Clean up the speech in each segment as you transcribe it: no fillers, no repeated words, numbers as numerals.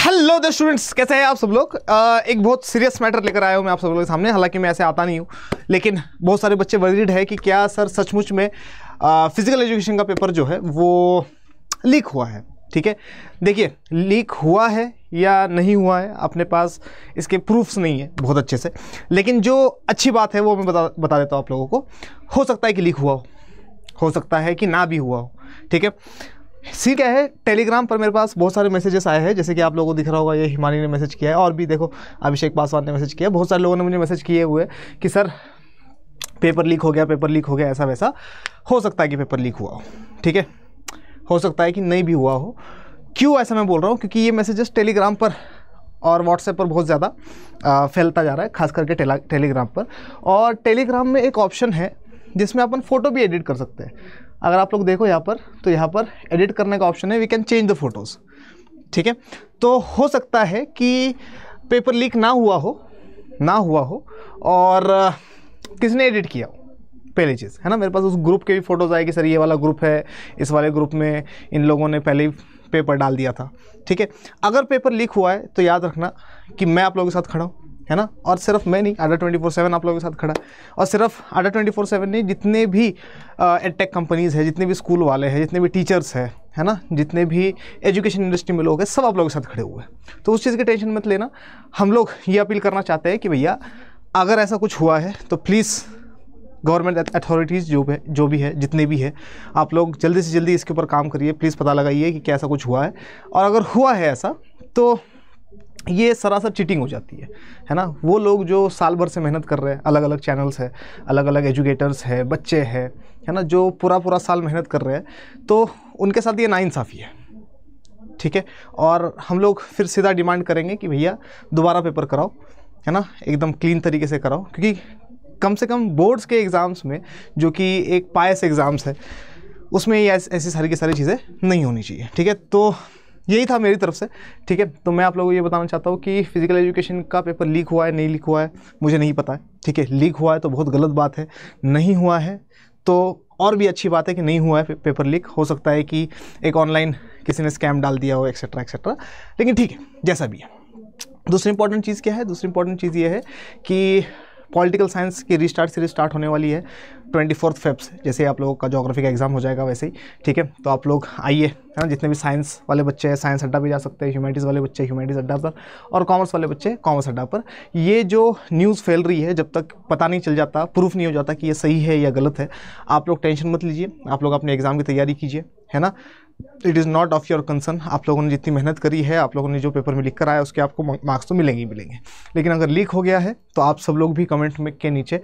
Hello the students, कैसे हैं आप सब लोग। एक बहुत सीरियस मैटर लेकर आया हूँ मैं आप सब लोगों के सामने। हालांकि मैं ऐसे आता नहीं हूँ, लेकिन बहुत सारे बच्चे वरीड है कि क्या सर सचमुच में फिजिकल एजुकेशन का पेपर जो है वो लीक हुआ है। ठीक है, देखिए लीक हुआ है या नहीं हुआ है अपने पास इसके प्रूफ्स नहीं है बहुत अच्छे से, लेकिन जो अच्छी बात है वो मैं बता देता हूँ आप लोगों को। हो सकता है कि लीक हुआ हो सकता है कि ना भी हुआ हो। ठीक है, सी क्या है, टेलीग्राम पर मेरे पास बहुत सारे मैसेजेस आए हैं, जैसे कि आप लोगों को दिख रहा होगा, ये हिमानी ने मैसेज किया है और भी देखो अभिषेक पासवान ने मैसेज किया है। बहुत सारे लोगों ने मुझे मैसेज किए हुए कि सर पेपर लीक हो गया, ऐसा वैसा। हो सकता है कि पेपर लीक हुआ हो, ठीक है, हो सकता है कि नहीं भी हुआ हो। क्यों ऐसा मैं बोल रहा हूँ, क्योंकि ये मैसेजेस टेलीग्राम पर और व्हाट्सएप पर बहुत ज़्यादा फैलता जा रहा है, खास करके टेलीग्राम पर। और टेलीग्राम में एक ऑप्शन है जिसमें अपन फ़ोटो भी एडिट कर सकते हैं। अगर आप लोग देखो यहाँ पर, तो यहाँ पर एडिट करने का ऑप्शन है, we can change the photos. ठीक है, तो हो सकता है कि पेपर लीक ना हुआ हो और किसने एडिट किया हो, पहली चीज़ है ना। मेरे पास उस ग्रुप के भी फ़ोटोज़ आए कि सर ये वाला ग्रुप है, इस वाले ग्रुप में इन लोगों ने पहले ही पेपर डाल दिया था। ठीक है, अगर पेपर लीक हुआ है तो याद रखना कि मैं आप लोगों के साथ खड़ा हूँ, है ना। और सिर्फ मैं नहीं, अड्डा 24/7 आप लोगों के साथ खड़ा है। और सिर्फ अड्डा 24/7 नहीं, जितने भी एडटेक कंपनीज़ हैं, जितने भी स्कूल वाले हैं, जितने भी टीचर्स हैं, है ना, जितने भी एजुकेशन इंडस्ट्री में लोग हैं, सब आप लोगों के साथ खड़े हुए हैं। तो उस चीज़ की टेंशन मत लेना। हम लोग ये अपील करना चाहते हैं कि भैया अगर ऐसा कुछ हुआ है तो प्लीज़ गवर्नमेंट अथॉरिटीज़ जो भी है, जितने भी है, आप लोग जल्दी से जल्दी इसके ऊपर काम करिए। प्लीज़ पता लगाइए कि क्या ऐसा कुछ हुआ है। और अगर हुआ है ऐसा तो ये सरासर चीटिंग हो जाती है ना। वो लोग जो साल भर से मेहनत कर रहे हैं, अलग अलग चैनल्स है, अलग अलग एजुकेटर्स है, बच्चे हैं, है ना, जो पूरा साल मेहनत कर रहे हैं, तो उनके साथ ये नाइंसाफ़ी है। ठीक है, और हम लोग फिर सीधा डिमांड करेंगे कि भैया दोबारा पेपर कराओ, है ना, एकदम क्लीन तरीके से कराओ। क्योंकि कम से कम बोर्ड्स के एग्ज़ाम्स में, जो कि एक पायस एग्ज़ाम्स है, उसमें ये ऐसी सारी की सारी चीज़ें नहीं होनी चाहिए। ठीक है, तो यही था मेरी तरफ से। ठीक है, तो मैं आप लोगों को ये बताना चाहता हूँ कि फिजिकल एजुकेशन का पेपर लीक हुआ है नहीं लीक हुआ है मुझे नहीं पता है। ठीक है, लीक हुआ है तो बहुत गलत बात है, नहीं हुआ है तो और भी अच्छी बात है कि नहीं हुआ है पेपर लीक। हो सकता है कि एक ऑनलाइन किसी ने स्कैम डाल दिया हो, एक्सेट्रा एक्सेट्रा, लेकिन ठीक है, जैसा भी है। दूसरी इंपॉर्टेंट चीज़ क्या है, दूसरी इंपॉर्टेंट चीज़ ये है कि पॉलिटिकल साइंस की रीस्टार्ट सीरीज स्टार्ट होने वाली है 24 फेब से। जैसे आप लोगों का ज्योग्राफी का एग्जाम हो जाएगा वैसे ही। ठीक है, तो आप लोग आइए, है ना। जितने भी साइंस वाले बच्चे हैं साइंस अड्डा पे जा सकते हैं, ह्यूमैनिटीज़ वाले बच्चे ह्यूमैनिटीज़ अड्डा पर, और कॉमर्स वाले बच्चे कॉमर्स अड्डा पर। ये जो न्यूज़ फैल रही है, जब तक पता नहीं चल जाता, प्रूफ नहीं हो जाता कि ये सही है या गलत है, आप लोग टेंशन मत लीजिए। आप लोग अपने एग्ज़ाम की तैयारी कीजिए, है ना। It is not of your concern. आप लोगों ने जितनी मेहनत करी है, आप लोगों ने जो पेपर में लिख कर आया, उसके आपको मार्क्स तो मिलेंगे ही मिलेंगे। लेकिन अगर लीक हो गया है तो आप सब लोग भी कमेंट में के नीचे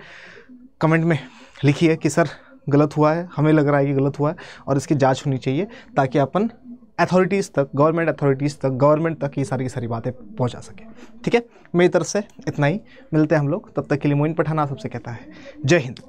कमेंट में लिखिए कि सर गलत हुआ है, हमें लग रहा है कि गलत हुआ है और इसकी जांच होनी चाहिए, ताकि अपन अथॉरिटीज़ तक, गवर्नमेंट अथॉरिटीज़ तक, गवर्नमेंट तक ये सारी की सारी बातें पहुंचा सकें। ठीक है, मेरी तरफ से इतना ही। मिलते हैं हम लोग, तब तक के लिए मोइन पठान आप सबसे कहता है जय हिंद।